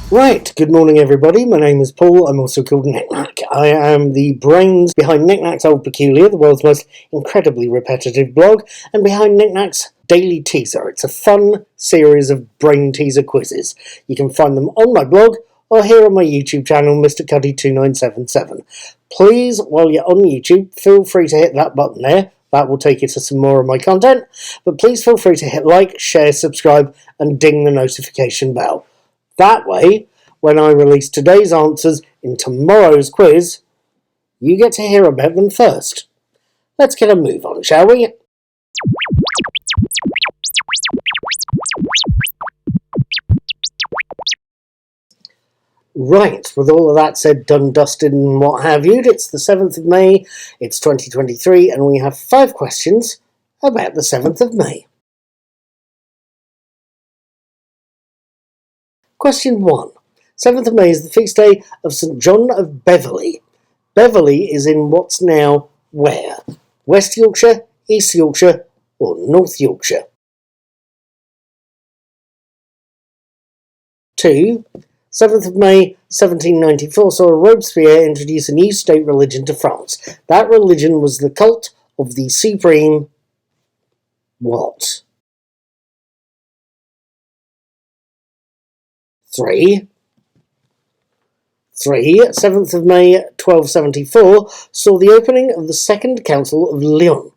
Right, good morning everybody. My name is Paul. I'm also called Knickknack. I am the brains behind Knickknack's Old Peculiar, the world's most incredibly repetitive blog, and behind Knickknack's Daily Teaser. It's a fun series of brain teaser quizzes. You can find them on my blog or here on my YouTube channel, Mr. Cuddy2977. Please, while you're on YouTube, feel free to hit that button there. That will take you to some more of my content. But please feel free to hit like, share, subscribe, and ding the notification bell. That way, when I release today's answers in tomorrow's quiz, you get to hear about them first. Let's get a move on, shall we? Right, with all of that said, done, dusted, and what have you, it's the 7th of May, it's 2023, and we have 5 questions about the 7th of May. Question 1. 7th of May is the feast day of St. John of Beverley. Beverley is in what's now where? West Yorkshire, East Yorkshire, or North Yorkshire? 2. 7th of May 1794 saw Robespierre introduce a new state religion to France. That religion was the cult of the supreme... what? 3. 7th of May 1274 saw the opening of the Second Council of Lyon.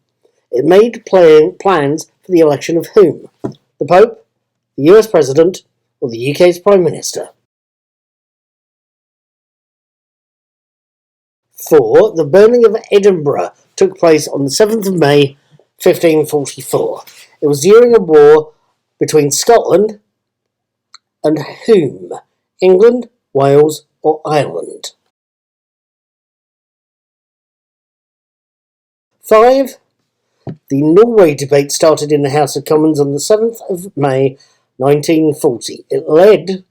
It made plans for the election of whom? The Pope, the US President, or the UK's Prime Minister? 4. The burning of Edinburgh took place on the 7th of May 1544. It was during a war between Scotland and whom? England, Wales, or Ireland? 5. The Norway debate started in the House of Commons on the 7th of May 1940. It led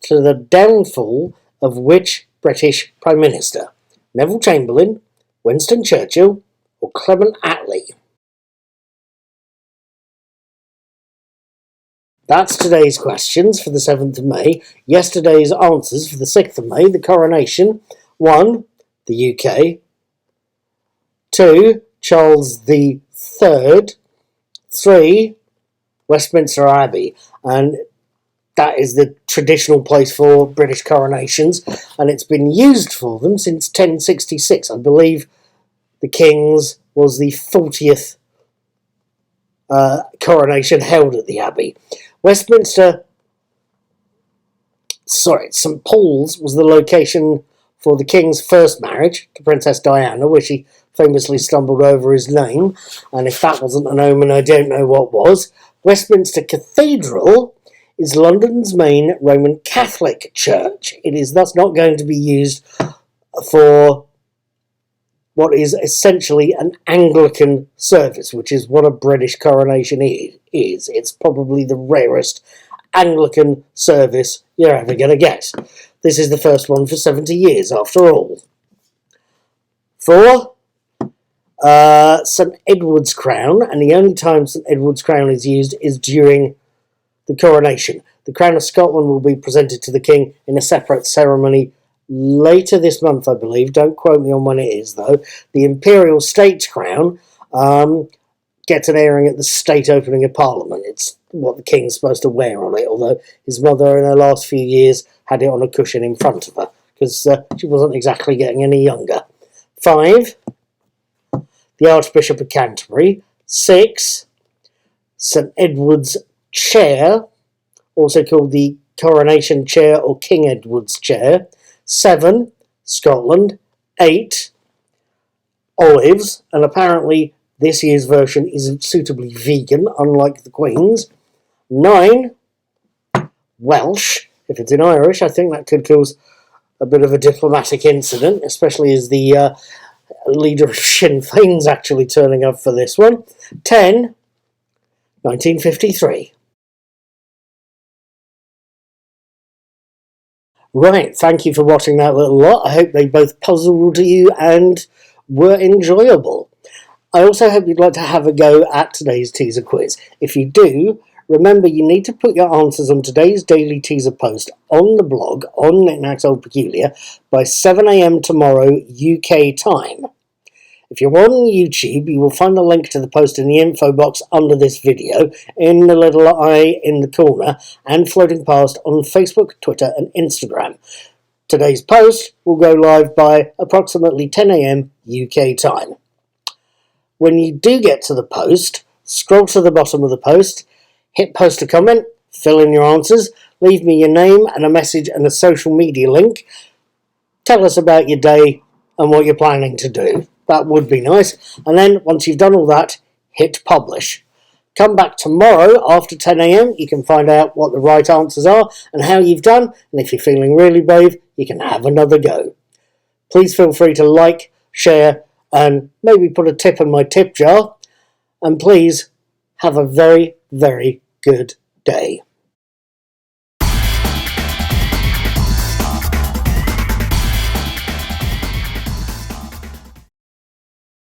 to the downfall of which British Prime Minister? Neville Chamberlain, Winston Churchill, or Clement Attlee? That's today's questions for the 7th of May. Yesterday's answers for the 6th of May, the coronation. 1. The UK. 2. Charles III. 3. Westminster Abbey. And that is the traditional place for British coronations, and it's been used for them since 1066. I believe the King's was the 40th coronation held at the Abbey. St. Paul's was the location for the King's first marriage to Princess Diana, where she famously stumbled over his name, and if that wasn't an omen, I don't know what was. Westminster Cathedral is London's main Roman Catholic church. It is thus not going to be used for what is essentially an Anglican service, which is what a British coronation is. It's probably the rarest Anglican service you're ever going to get. This is the first one for 70 years, after all. 4. St. Edward's crown, and the only time St. Edward's crown is used is during the coronation. The Crown of Scotland will be presented to the King in a separate ceremony later this month, I believe. Don't quote me on when it is, though. The Imperial State Crown gets an airing at the state opening of Parliament. It's what the King's supposed to wear on it, although his mother in her last few years had it on a cushion in front of her, because she wasn't exactly getting any younger. 5. The Archbishop of Canterbury. 6. St. Edward's Chair, also called the Coronation Chair or King Edward's Chair. 7. Scotland. 8. Olives, and apparently this year's version is suitably vegan, unlike the Queen's. 9. Welsh. If it's in Irish, I think that could cause a bit of a diplomatic incident, especially as the leader of Sinn Féin's actually turning up for this one. 10. 1953. Right, thank you for watching that little lot. I hope they both puzzled you and were enjoyable. I also hope you'd like to have a go at today's teaser quiz. If you do, Remember, you need to put your answers on today's Daily Teaser post on the blog on Knickknacks Old Peculiar by 7 a.m. tomorrow UK time. If you're on YouTube, you will find the link to the post in the info box under this video, in the little eye in the corner, and floating past on Facebook, Twitter and Instagram. Today's post will go live by approximately 10 a.m. UK time. When you do get to the post, scroll to the bottom of the post, hit post a comment, fill in your answers, leave me your name and a message and a social media link. Tell us about your day and what you're planning to do. That would be nice. And then, once you've done all that, hit publish. Come back tomorrow after 10 a.m. You can find out what the right answers are and how you've done. And if you're feeling really brave, you can have another go. Please feel free to like, share, and maybe put a tip in my tip jar. And please have a very, very good day.